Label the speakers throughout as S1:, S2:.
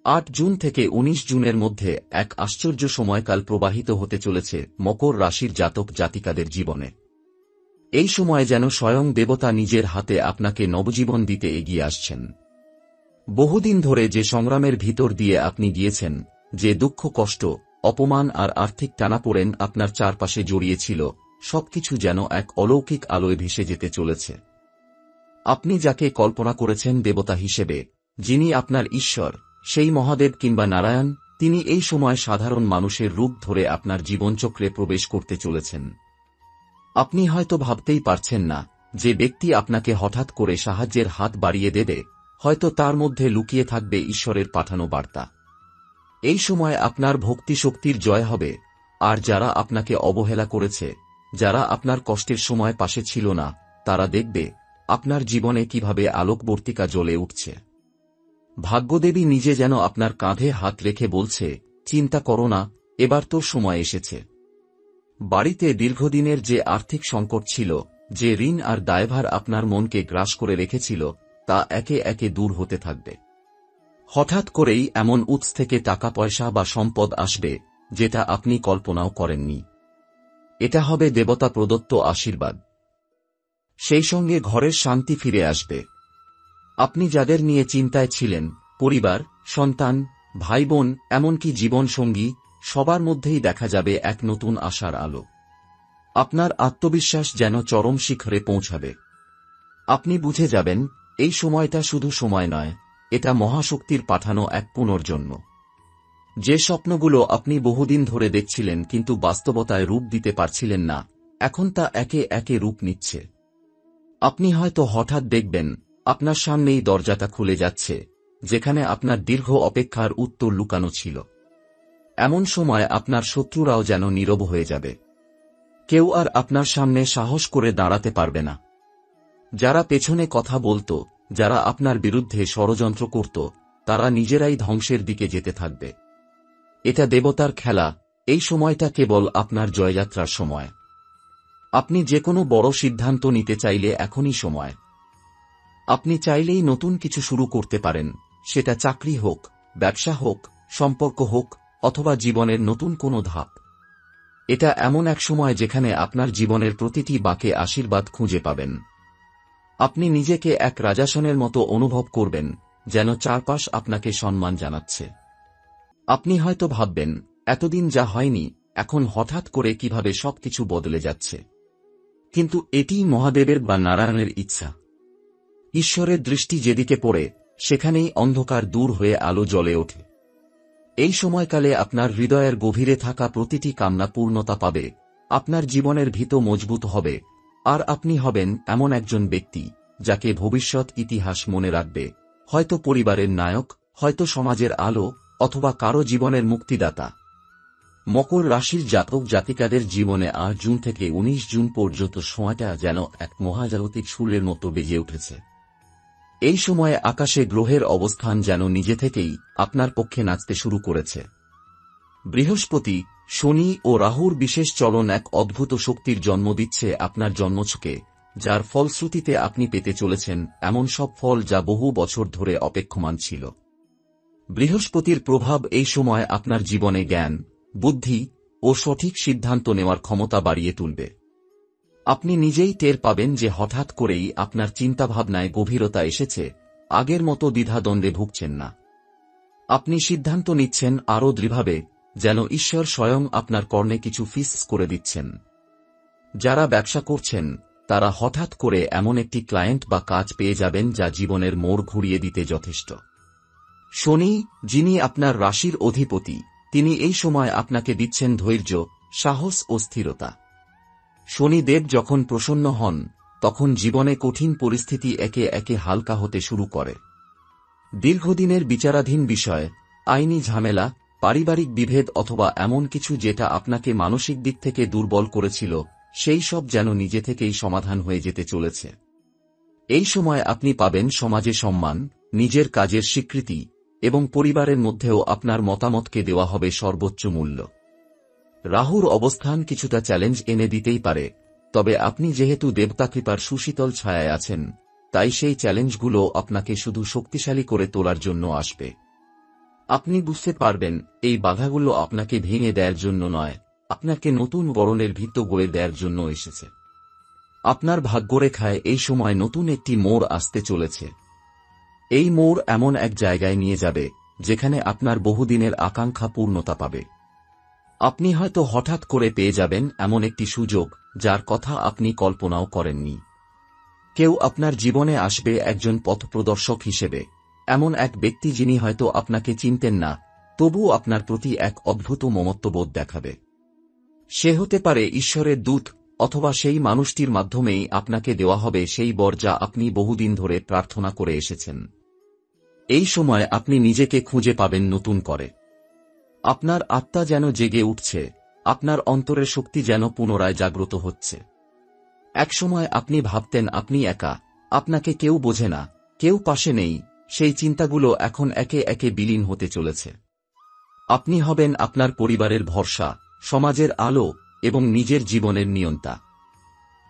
S1: ৮ June থেকে ১৯ জুনের মধ্যে এক আশ্চর্য সময়কাল প্রবাহিত হতে চলেছে মকর রাশির জাতক জাতিকাদের জীবনে। এই সময় যেন স্বয়ং দেবতা নিজের হাতে আপনাকে নবজীবন দিতে এগিয়ে আসছেন। বহুদিন ধরে যে সংগ্রামের ভিতর দিয়ে আপনি গিয়েছেন, যে দুঃখ কষ্ট, অপমান আর আর্থিক টানাপোড়েন আপনার চারপাশে জড়িয়েছিল, সবকিছু যেন এক অলৌকিক আলোয় ভেসে যেতে চলেছে। আপনি যাকে কল্পনা করেছেন দেবতা হিসেবে, যিনি আপনার ঈশ্বর, সেই মহাদেব কিংবা নারায়ণ, তিনি এই সময় সাধারণ মানুষের রূপ ধরে আপনার জীবনচক্রে প্রবেশ করতে চলেছেন। আপনি হয়তো ভাবতেই পারছেন না, যে ব্যক্তি আপনাকে হঠাৎ করে সাহায্যের হাত বাড়িয়ে দেবে, হয়তো তার মধ্যে লুকিয়ে থাকবে ঈশ্বরের পাঠানো বার্তা। এই সময় আপনার ভক্তি শক্তির জয় হবে, আর যারা আপনাকে অবহেলা করেছে, যারা আপনার কষ্টের সময় পাশে ছিল না, তারা দেখবে আপনার জীবনে কিভাবে আলোকবর্তিকা জ্বলে উঠছে। ভাগ্যদেবী নিজে যেন আপনার কাঁধে হাত রেখে বলছে, চিন্তা করো না, এবার তোর সময় এসেছে। বাড়িতে দীর্ঘদিনের যে আর্থিক সংকট ছিল, যে ঋণ আর দায়ভার আপনার মনকে গ্রাস করে রেখেছিল, তা একে একে দূর হতে থাকবে। হঠাৎ করেই এমন উৎস থেকে টাকা পয়সা বা সম্পদ আসবে, যেটা আপনি কল্পনাও করেননি। এটা হবে দেবতা প্রদত্ত আশীর্বাদ। সেই সঙ্গে ঘরের শান্তি ফিরে আসবে। আপনি যাদের নিয়ে চিন্তায় ছিলেন, পরিবার, সন্তান, ভাই বোন, এমনকি জীবন সঙ্গী, সবার মধ্যেই দেখা যাবে এক নতুন আশার আলো। আপনার আত্মবিশ্বাস যেন চরম শিখরে পৌঁছাবে। আপনি বুঝে যাবেন, এই সময়টা শুধু সময় নয়, এটা মহাশক্তির পাঠানো এক পুনর্জন্ম। যে স্বপ্নগুলো আপনি বহুদিন ধরে দেখছিলেন কিন্তু বাস্তবতায় রূপ দিতে পারছিলেন না, এখন তা একে একে রূপ নিচ্ছে। আপনি হয়তো হঠাৎ দেখবেন, আপনার সামনেই দরজাটা খুলে যাচ্ছে, যেখানে আপনার দীর্ঘ অপেক্ষার উত্তর লুকানো ছিল। এমন সময় আপনার শত্রুরাও যেন নীরব হয়ে যাবে। কেউ আর আপনার সামনে সাহস করে দাঁড়াতে পারবে না। যারা পেছনে কথা বলত, যারা আপনার বিরুদ্ধে ষড়যন্ত্র করত, তারা নিজেরাই ধ্বংসের দিকে যেতে থাকবে। এটা দেবতার খেলা। এই সময়টা কেবল আপনার জয়যাত্রার সময়। আপনি যে কোনো বড় সিদ্ধান্ত নিতে চাইলে এখনই সময়। আপনি চাইলেই নতুন কিছু শুরু করতে পারেন, সেটা চাকরি হোক, ব্যবসা হোক, সম্পর্ক হোক, অথবা জীবনের নতুন কোনো ধাপ। এটা এমন এক সময় যেখানে আপনার জীবনের প্রতিটি বাঁকে আশীর্বাদ খুঁজে পাবেন। আপনি নিজেকে এক রাজাসনের মতো অনুভব করবেন, যেন চারপাশ আপনাকে সম্মান জানাচ্ছে। আপনি হয়তো ভাববেন, এতদিন যা হয়নি, এখন হঠাৎ করে কিভাবে সবকিছু বদলে যাচ্ছে। কিন্তু এটিই মহাদেবের বা নারায়ণের ইচ্ছা। ঈশ্বরের দৃষ্টি যেদিকে পড়ে, সেখানেই অন্ধকার দূর হয়ে আলো জ্বলে ওঠে। এই সময়কালে আপনার হৃদয়ের গভীরে থাকা প্রতিটি কামনা পূর্ণতা পাবে, আপনার জীবনের ভিত মজবুত হবে, আর আপনি হবেন এমন একজন ব্যক্তি, যাকে ভবিষ্যৎ ইতিহাস মনে রাখবে, হয়তো পরিবারের নায়ক, হয়তো সমাজের আলো, অথবা কারো জীবনের মুক্তিদাতা। মকর রাশির জাতক জাতিকাদের জীবনে ৮ জুন থেকে ১৯ জুন পর্যন্ত সময়টা যেন এক মহাজাগতিক সুরের মতো বেজে উঠেছে। এই সময়ে আকাশে গ্রহের অবস্থান যেন নিজে থেকেই আপনার পক্ষে নাচতে শুরু করেছে। বৃহস্পতি, শনি ও রাহুর বিশেষ চলন এক অদ্ভুত শক্তির জন্ম দিচ্ছে আপনার জন্মছকে, যার ফলশ্রুতিতে আপনি পেতে চলেছেন এমন সব ফল যা বহু বছর ধরে অপেক্ষমান ছিল। বৃহস্পতির প্রভাব এই সময় আপনার জীবনে জ্ঞান, বুদ্ধি ও সঠিক সিদ্ধান্ত নেওয়ার ক্ষমতা বাড়িয়ে তুলবে। আপনি নিজেই টের পাবেন যে হঠাৎ করেই আপনার চিন্তাভাবনায় গভীরতা এসেছে, আগের মতো দ্বিধাদ্বন্দ্বে ভুগছেন না। আপনি সিদ্ধান্ত নিচ্ছেন আরও দৃঢ়ভাবে, যেন ঈশ্বর স্বয়ং আপনার কর্ণে কিছু ফিক্স করে দিচ্ছেন। যারা ব্যবসা করছেন, তারা হঠাৎ করে এমন একটি ক্লায়েন্ট বা কাজ পেয়ে যাবেন যা জীবনের মোড় ঘুরিয়ে দিতে যথেষ্ট। শনি, যিনি আপনার রাশির অধিপতি, তিনি এই সময় আপনাকে দিচ্ছেন ধৈর্য, সাহস ও স্থিরতা। শনিদেব যখন প্রসন্ন হন, তখন জীবনে কঠিন পরিস্থিতি একে একে হালকা হতে শুরু করে। দীর্ঘদিনের বিচারাধীন বিষয়, আইনি ঝামেলা, পারিবারিক বিভেদ অথবা এমন কিছু যেটা আপনাকে মানসিক দিক থেকে দুর্বল করেছিল, সেই সব যেন নিজে থেকেই সমাধান হয়ে যেতে চলেছে। এই সময় আপনি পাবেন সমাজে সম্মান, নিজের কাজের স্বীকৃতি, এবং পরিবারের মধ্যেও আপনার মতামতকে দেওয়া হবে সর্বোচ্চ মূল্য। রাহুর অবস্থান কিছুটা চ্যালেঞ্জ এনে দিতেই পারে, তবে আপনি যেহেতু দেবতাকৃপার সুশীতল ছায়ায় আছেন, তাই সেই চ্যালেঞ্জগুলো আপনাকে শুধু শক্তিশালী করে তোলার জন্য আসবে। আপনি বুঝতে পারবেন এই বাধাগুলো আপনাকে ভেঙে দেওয়ার জন্য নয়, আপনাকে নতুন বরণের ভিত্ত গড়ে দেওয়ার জন্য এসেছে। আপনার ভাগ্যরেখায় এই সময় নতুন একটি মোড় আসতে চলেছে। এই মোড় এমন এক জায়গায় নিয়ে যাবে যেখানে আপনার বহুদিনের আকাঙ্ক্ষা পূর্ণতা পাবে। আপনি হয়তো হঠাৎ করে পেয়ে যাবেন এমন একটি সুযোগ যার কথা আপনি কল্পনাও করেননি। কেউ আপনার জীবনে আসবে একজন পথপ্রদর্শক হিসেবে, এমন এক ব্যক্তি যিনি হয়তো আপনাকে চিনতেন না, তবুও আপনার প্রতি এক অদ্ভুত মমত্ববোধ দেখাবে। সে হতে পারে ঈশ্বরের দূত, অথবা সেই মানুষটির মাধ্যমেই আপনাকে দেওয়া হবে সেই বর যা আপনি বহুদিন ধরে প্রার্থনা করে এসেছেন। এই সময় আপনি নিজেকে খুঁজে পাবেন নতুন করে। আপনার আত্মা যেন জেগে উঠছে, আপনার অন্তরের শক্তি যেন পুনরায় জাগ্রত হচ্ছে। একসময় আপনি ভাবতেন আপনি একা, আপনাকে কেউ বোঝে না, কেউ পাশে নেই, সেই চিন্তাগুলো এখন একে একে বিলীন হতে চলেছে। আপনি হবেন আপনার পরিবারের ভরসা, সমাজের আলো এবং নিজের জীবনের নিয়ন্তা।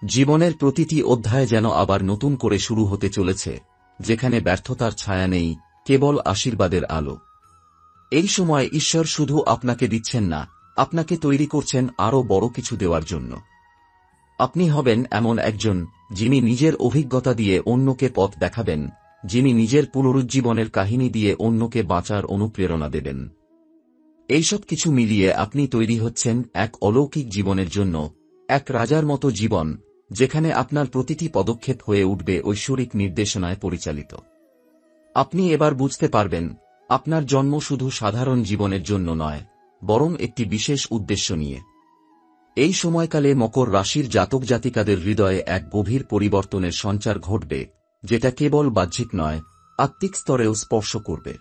S1: জীবনের প্রতিটি অধ্যায় যেন আবার নতুন করে শুরু হতে চলেছে, যেখানে ব্যর্থতার ছায়া নেই, কেবল আশীর্বাদের আলো। এই সময় ঈশ্বর শুধু আপনাকে দিচ্ছেন না, আপনাকে তৈরি করছেন আরও বড় কিছু দেওয়ার জন্য। আপনি হবেন এমন একজন যিনি নিজের অভিজ্ঞতা দিয়ে অন্যকে পথ দেখাবেন, যিনি নিজের পুনরুজ্জীবনের কাহিনী দিয়ে অন্যকে বাঁচার অনুপ্রেরণা দেবেন। এইসব কিছু মিলিয়ে আপনি তৈরি হচ্ছেন এক অলৌকিক জীবনের জন্য, এক রাজার মতো জীবন, যেখানে আপনার প্রতিটি পদক্ষেপ হয়ে উঠবে ঐশ্বরিক নির্দেশনায় পরিচালিত। আপনি এবার বুঝতে পারবেন আপনার জন্ম শুধু সাধারণ জীবনের জন্য নয়, বরং একটি বিশেষ উদ্দেশ্য নিয়ে। এই সময়কালে মকর রাশির জাতক জাতিকাদের হৃদয়ে এক গভীর পরিবর্তনের সঞ্চার ঘটবে, যেটা কেবল বাহ্যিক নয়, আত্মিক স্তরেও স্পর্শ করবে।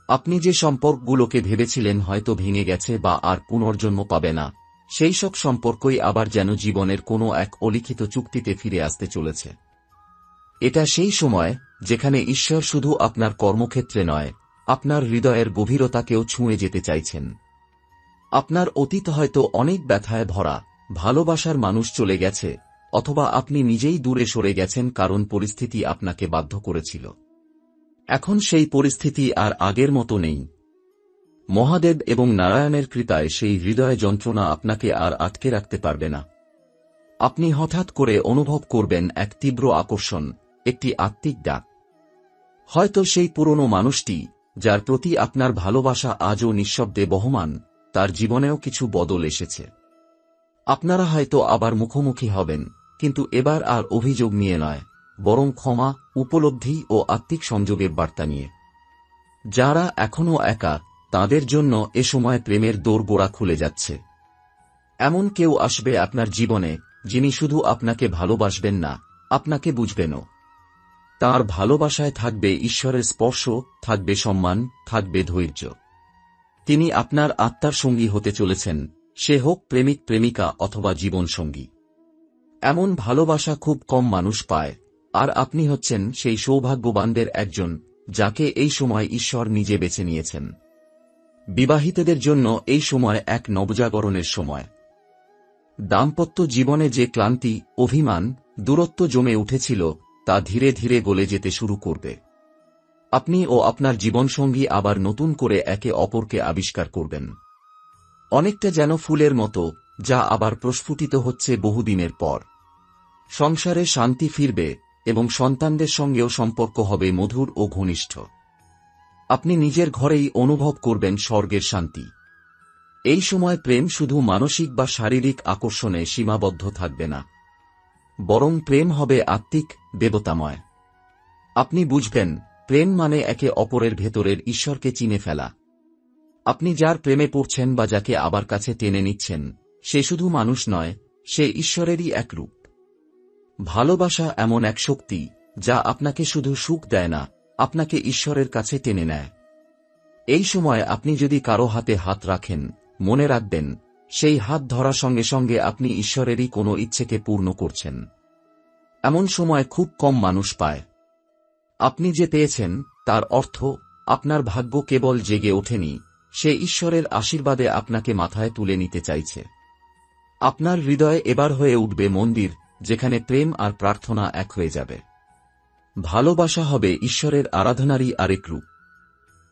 S1: আপনি যে সম্পর্কগুলোকে ভেবেছিলেন হয়তো ভেঙে গেছে বা আর পুনর্জন্ম পাবে না, সেই সব সম্পর্কই আবার যেন জীবনের কোনো এক অলিখিত চুক্তিতে ফিরে আসতে চলেছে। এটা সেই সময় যেখানে ঈশ্বর শুধু আপনার কর্মক্ষেত্রে নয়, আপনার হৃদয়ের গভীরতাকেও ছুঁয়ে যেতে চাইছেন। আপনার অতীত হয়তো অনেক ব্যথায় ভরা, ভালোবাসার মানুষ চলে গেছে, অথবা আপনি নিজেই দূরে সরে গেছেন কারণ পরিস্থিতি আপনাকে বাধ্য করেছিল। এখন সেই পরিস্থিতি আর আগের মতো নেই। মহাদেব এবং নারায়ণের কৃপায় সেই হৃদয় যন্ত্রণা আপনাকে আর আটকে রাখতে পারবে না। আপনি হঠাৎ করে অনুভব করবেন এক তীব্র আকর্ষণ, একটি আত্মিক ডাক। হয়তো সেই পুরনো মানুষটি, যার প্রতি আপনার ভালোবাসা আজও নিঃশব্দে বহমান, তার জীবনেও কিছু বদল এসেছে। আপনারা হয়তো আবার মুখোমুখি হবেন, কিন্তু এবার আর অভিযোগ নিয়ে নয়, বরং ক্ষমা, উপলব্ধি ও আত্মিক সংযোগের বার্তা নিয়ে। যারা এখনও একা, তাদের জন্য এ সময় প্রেমের দোরগোড়া খুলে যাচ্ছে। এমন কেউ আসবে আপনার জীবনে, যিনি শুধু আপনাকে ভালোবাসবেন না, আপনাকে বুঝবেনও। তাঁর ভালোবাসায় থাকবে ঈশ্বরের স্পর্শ, থাকবে সম্মান, থাকবে ধৈর্য। তিনি আপনার আত্মার সঙ্গী হতে চলেছেন, সে হোক প্রেমিক প্রেমিকা অথবা জীবনসঙ্গী। এমন ভালোবাসা খুব কম মানুষ পায়, আর আপনি হচ্ছেন সেই সৌভাগ্যবানদের একজন, যাকে এই সময় ঈশ্বর নিজে বেছে নিয়েছেন। বিবাহিতদের জন্য এই সময় এক নবজাগরণের সময়। দাম্পত্য জীবনে যে ক্লান্তি, অভিমান, দূরত্ব জমে উঠেছিল, তা ধীরে ধীরে গলে যেতে শুরু করবে। আপনি ও আপনার জীবনসঙ্গী আবার নতুন করে একে অপরকে আবিষ্কার করবেন। অনেকটা যেন ফুলের মতো, যা আবার প্রস্ফুটিত হচ্ছে বহুদিনের পর। সংসারে শান্তি ফিরবে এবং সন্তানদের সঙ্গেও সম্পর্ক হবে মধুর ও ঘনিষ্ঠ। আপনি নিজের ঘরেই অনুভব করবেন স্বর্গের শান্তি। এই সময় প্রেম শুধু মানসিক বা শারীরিক আকর্ষণে সীমাবদ্ধ থাকবে না, বরং প্রেম হবে আত্মিক, দেবতাময়। আপনি বুঝবেন, প্রেম মানে একে অপরের ভেতরের ঈশ্বরকে চিনে ফেলা। আপনি যার প্রেমে পড়ছেন বা যাকে আবার কাছে টেনে নিচ্ছেন, সে শুধু মানুষ নয়, সে ঈশ্বরেরই এক রূপ। ভালোবাসা এমন এক শক্তি, যা আপনাকে শুধু সুখ দেয় না, আপনাকে ঈশ্বরের কাছে টেনে নেয়। এই সময় আপনি যদি কারো হাতে হাত রাখেন, মনে রাখবেন, সেই হাত ধরার সঙ্গে সঙ্গে আপনি ঈশ্বরেরই কোনো ইচ্ছেকে পূর্ণ করছেন। এমন সময় খুব কম মানুষ পায়। আপনি যে পেয়েছেন, তার অর্থ আপনার ভাগ্য কেবল জেগে ওঠেনি, সে ঈশ্বরের আশীর্বাদে আপনাকে মাথায় তুলে নিতে চাইছে। আপনার হৃদয়ে এবার হয়ে উঠবে মন্দির, যেখানে প্রেম আর প্রার্থনা এক হয়ে যাবে। ভালোবাসা হবে ঈশ্বরের আরাধনারই আরেক রূপ।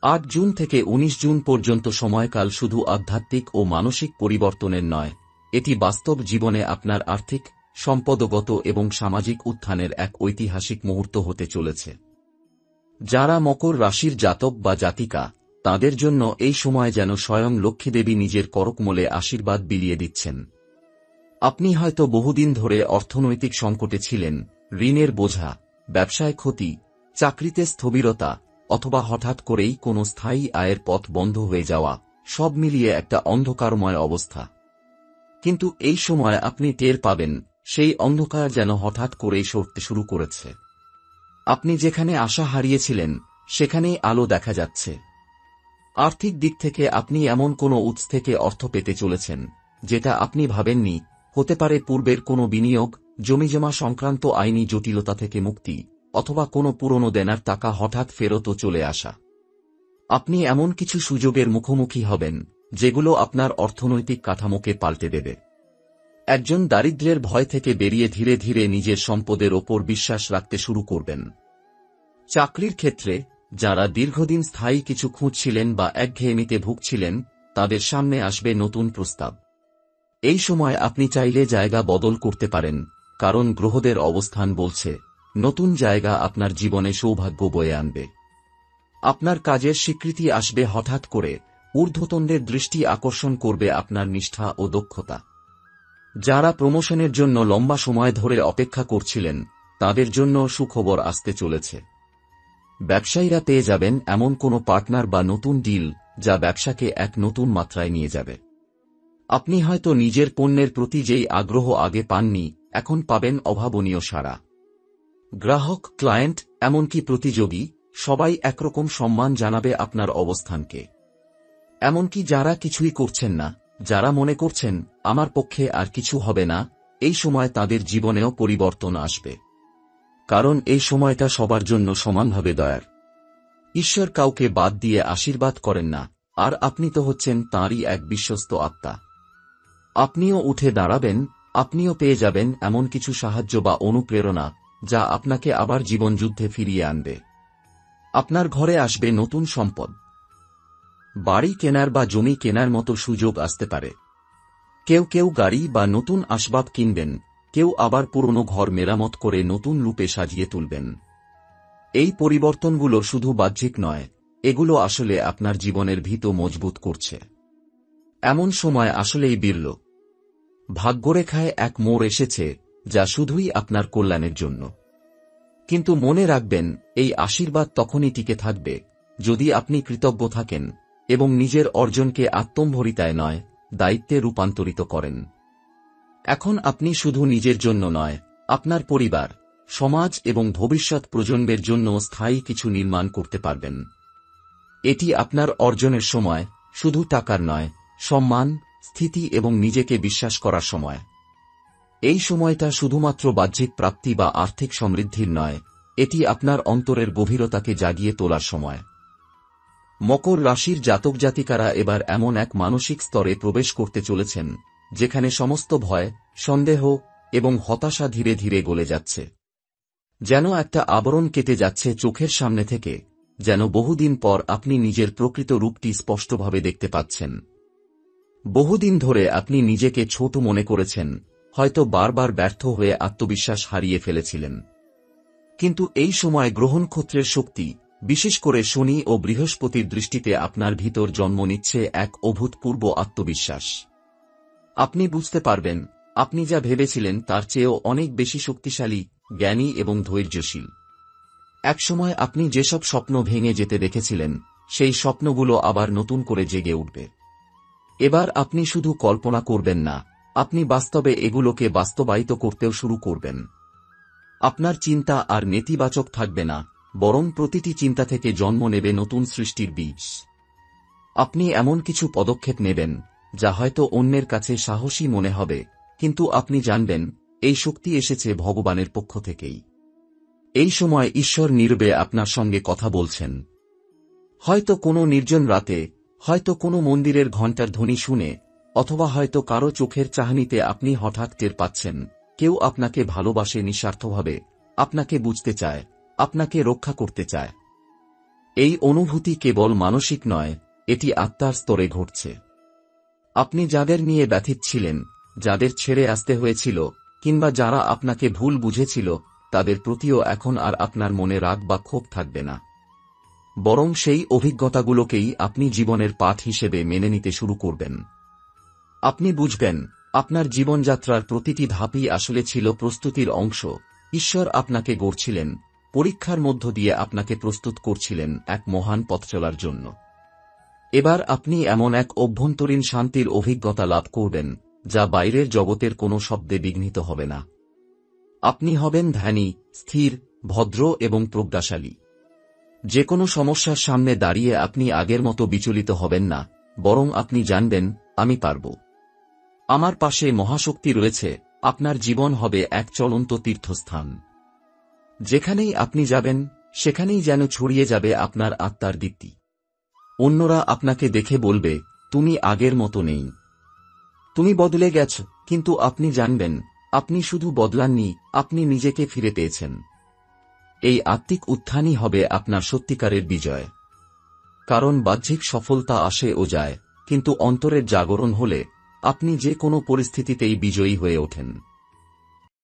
S1: 8 জুন থেকে 19 জুন পর্যন্ত সময়কাল শুধু আধ্যাত্মিক ও মানসিক পরিবর্তনের নয়, এটি বাস্তব জীবনে আপনার আর্থিক, সম্পদগত এবং সামাজিক উত্থানের এক ঐতিহাসিক মুহূর্ত হতে চলেছে। যারা মকর রাশির জাতক বা জাতিকা, তাদের জন্য এই সময় যেন স্বয়ং লক্ষ্মীদেবী নিজের করকমলে আশীর্বাদ বিলিয়ে দিচ্ছেন। আপনি হয়তো বহুদিন ধরে অর্থনৈতিক সংকটে ছিলেন, ঋণের বোঝা, ব্যবসায় ক্ষতি, চাকরিতে স্থবিরতা, অথবা হঠাৎ করেই কোনো স্থায়ী আয়ের পথ বন্ধ হয়ে যাওয়া, সব মিলিয়ে একটা অন্ধকারময় অবস্থা। কিন্তু এই সময় আপনি টের পাবেন, সেই অন্ধকার যেন হঠাৎ করেই সরতে শুরু করেছে। আপনি যেখানে আশা হারিয়েছিলেন, সেখানেই আলো দেখা যাচ্ছে। আর্থিক দিক থেকে আপনি এমন কোনো উৎস থেকে অর্থ পেতে চলেছেন, যেটা আপনি ভাবেননি। হতে পারে পূর্বের কোনো বিনিয়োগ, জমিজমা সংক্রান্ত আইনি জটিলতা থেকে মুক্তি, অথবা কোনো পুরনো দেনার টাকা হঠাৎ ফেরতও চলে আসা। আপনি এমন কিছু সুযোগের মুখোমুখি হবেন, যেগুলো আপনার অর্থনৈতিক কাঠামোকে পাল্টে দেবে। একজন দারিদ্র্যের ভয় থেকে বেরিয়ে ধীরে ধীরে নিজের সম্পদের ওপর বিশ্বাস রাখতে শুরু করবেন। চাকরির ক্ষেত্রে যারা দীর্ঘদিন স্থায়ী কিছু খুঁজছিলেন বা একঘেয়েমিতে ভুগছিলেন, তাদের সামনে আসবে নতুন প্রস্তাব। এই সময় আপনি চাইলে জায়গা বদল করতে পারেন, কারণ গ্রহদের অবস্থান বলছে নতুন জায়গা আপনার জীবনে সৌভাগ্য বয়ে আনবে। আপনার কাজের স্বীকৃতি আসবে হঠাৎ করে, ঊর্ধ্বতনদের দৃষ্টি আকর্ষণ করবে আপনার নিষ্ঠা ও দক্ষতা। যারা প্রমোশনের জন্য লম্বা সময় ধরে অপেক্ষা করছিলেন, তাদের জন্য সুখবর আসতে চলেছে। ব্যবসায়ীরা পেয়ে যাবেন এমন কোনো পার্টনার বা নতুন ডিল, যা ব্যবসাকে এক নতুন মাত্রায় নিয়ে যাবে। আপনি হয়তো নিজের পণ্যের প্রতি যেই আগ্রহ আগে পাননি, এখন পাবেন অভাবনীয় সাড়া। গ্রাহক, ক্লায়েন্ট, এমনকি প্রতিযোগী, সবাই একরকম সম্মান জানাবে আপনার অবস্থানকে। এমনকি যারা কিছুই করছেন না, যারা মনে করছেন আমার পক্ষে আর কিছু হবে না, এই সময় তাদের জীবনেও পরিবর্তন আসবে। কারণ এই সময়টা সবার জন্য সমানভাবে দয়ার। ঈশ্বর কাউকে বাদ দিয়ে আশীর্বাদ করেন না, আর আপনি তো হচ্ছেন তাঁরই এক বিশ্বস্ত আত্মা। আপনিও উঠে দাঁড়াবেন, আপনিও পেয়ে যাবেন এমন কিছু সাহায্য বা অনুপ্রেরণা, যা আপনাকে আবার জীবনযুদ্ধে ফিরিয়ে আনবে। আপনার ঘরে আসবে নতুন সম্পদ। বাড়ি কেনার বা জমি কেনার মতো সুযোগ আসতে পারে। কেউ কেউ গাড়ি বা নতুন আসবাব কিনবেন, কেউ আবার পুরনো ঘর মেরামত করে নতুন রূপে সাজিয়ে তুলবেন। এই পরিবর্তনগুলো শুধু বাহ্যিক নয়, এগুলো আসলে আপনার জীবনের ভিত মজবুত করছে। এমন সময় আসলেই বিরল। ভাগ্যরেখায় এক মোড় এসেছে, যা শুধুই আপনার কল্যাণের জন্য। কিন্তু মনে রাখবেন, এই আশীর্বাদ তখনই টিকে থাকবে যদি আপনি কৃতজ্ঞ থাকেন এবং নিজের অর্জনকে আত্মম্ভরিতায় নয়, দায়িত্বে রূপান্তরিত করেন। এখন আপনি শুধু নিজের জন্য নয়, আপনার পরিবার, সমাজ এবং ভবিষ্যৎ প্রজন্মের জন্য স্থায়ী কিছু নির্মাণ করতে পারবেন। এটি আপনার অর্জনের সময়, শুধু টাকার নয়, সম্মান, স্থিতি এবং নিজেকে বিশ্বাস করার সময়। এই সময়টা শুধুমাত্র বাহ্যিক প্রাপ্তি বা আর্থিক সমৃদ্ধির নয়, এটি আপনার অন্তরের গভীরতাকে জাগিয়ে তোলার সময়। মকর রাশির জাতক জাতিকারা এবার এমন এক মানসিক স্তরে প্রবেশ করতে চলেছেন, যেখানে সমস্ত ভয়, সন্দেহ এবং হতাশা ধীরে ধীরে গলে যাচ্ছে। যেন একটা আবরণ কেটে যাচ্ছে চোখের সামনে থেকে, যেন বহুদিন পর আপনি নিজের প্রকৃত রূপটি স্পষ্টভাবে দেখতে পাচ্ছেন। বহুদিন ধরে আপনি নিজেকে ছোট মনে করেছেন, হয়তো বারবার ব্যর্থ হয়ে আত্মবিশ্বাস হারিয়ে ফেলেছিলেন। কিন্তু এই সময় গ্রহনক্ষত্রের শক্তি, বিশেষ করে শনি ও বৃহস্পতির দৃষ্টিতে আপনার ভিতর জন্ম নিচ্ছে এক অভূতপূর্ব আত্মবিশ্বাস। আপনি বুঝতে পারবেন, আপনি যা ভেবেছিলেন তার চেয়েও অনেক বেশি শক্তিশালী, জ্ঞানী এবং ধৈর্যশীল। একসময় আপনি যেসব স্বপ্ন ভেঙে যেতে দেখেছিলেন, সেই স্বপ্নগুলো আবার নতুন করে জেগে উঠবে। এবার আপনি শুধু কল্পনা করবেন না, আপনি বাস্তবে এগুলোকে বাস্তবায়িত করতেও শুরু করবেন। আপনার চিন্তা আর নেতিবাচক থাকবে না, বরং প্রতিটি চিন্তা থেকে জন্ম নেবে নতুন সৃষ্টির বীজ। আপনি এমন কিছু পদক্ষেপ নেবেন, যা হয়তো অন্যের কাছে সাহসী মনে হবে, কিন্তু আপনি জানবেন, এই শক্তি এসেছে ভগবানের পক্ষ থেকেই। এই সময় ঈশ্বর নীরবে আপনার সঙ্গে কথা বলছেন। হয়তো কোনো নির্জন রাতে, হয়তো কোনো মন্দিরের ঘণ্টার ধ্বনি শুনে, অথবা হয়তো কারো চোখের চাহনিতে আপনি হঠাৎ টের পাচ্ছেন, কেউ আপনাকে ভালোবাসে নিঃস্বার্থভাবে, আপনাকে বুঝতে চায়, আপনাকে রক্ষা করতে চায়। এই অনুভূতি কেবল মানসিক নয়, এটি আত্মার স্তরে ঘটছে। আপনি যাদের নিয়ে ব্যথিত ছিলেন, যাদের ছেড়ে আসতে হয়েছিল, কিংবা যারা আপনাকে ভুল বুঝেছিল, তাদের প্রতিও এখন আর আপনার মনে রাগ বা ক্ষোভ থাকবে না। বরং সেই অভিজ্ঞতাগুলোকেই আপনি জীবনের পাঠ হিসেবে মেনে নিতে শুরু করবেন। আপনি বুঝবেন, আপনার জীবনযাত্রার প্রতিটি ধাপই আসলে ছিল প্রস্তুতির অংশ। ঈশ্বর আপনাকে গড়ছিলেন, পরীক্ষার মধ্য দিয়ে আপনাকে প্রস্তুত করছিলেন এক মহান পথ চলার জন্য। এবার আপনি এমন এক অভ্যন্তরীণ শান্তির অভিজ্ঞতা লাভ করবেন, যা বাইরের জগতের কোনো শব্দে বিঘ্নিত হবে না। আপনি হবেন ধ্যানী, স্থির, ভদ্র এবং প্রজ্ঞাশালী। যে কোনো সমস্যার সামনে দাঁড়িয়ে আপনি আগের মতো বিচলিত হবেন না, বরং আপনি জানবেন, আমি পারব। আমার পাশে মহাশক্তি রয়েছে। আপনার জীবন হবে এক চলন্ত তীর্থস্থান। যেখানেই আপনি যাবেন, সেখানেই যেন ছড়িয়ে যাবে আপনার আত্মার দীপ্তি। অন্যরা আপনাকে দেখে বলবে, তুমি আগের মতো নেই, তুমি বদলে গেছ, কিন্তু আপনি জানবেন, আপনি শুধু বদলাননি, আপনি নিজেকে ফিরে পেয়েছেন। এই আত্মিক উত্থানই হবে আপনার সত্যিকারের বিজয়। কারণ বাহ্যিক সফলতা আসে ও যায়, কিন্তু অন্তরের জাগরণ হলে আপনি যে কোনো পরিস্থিতিতেই বিজয়ী হয়ে ওঠেন।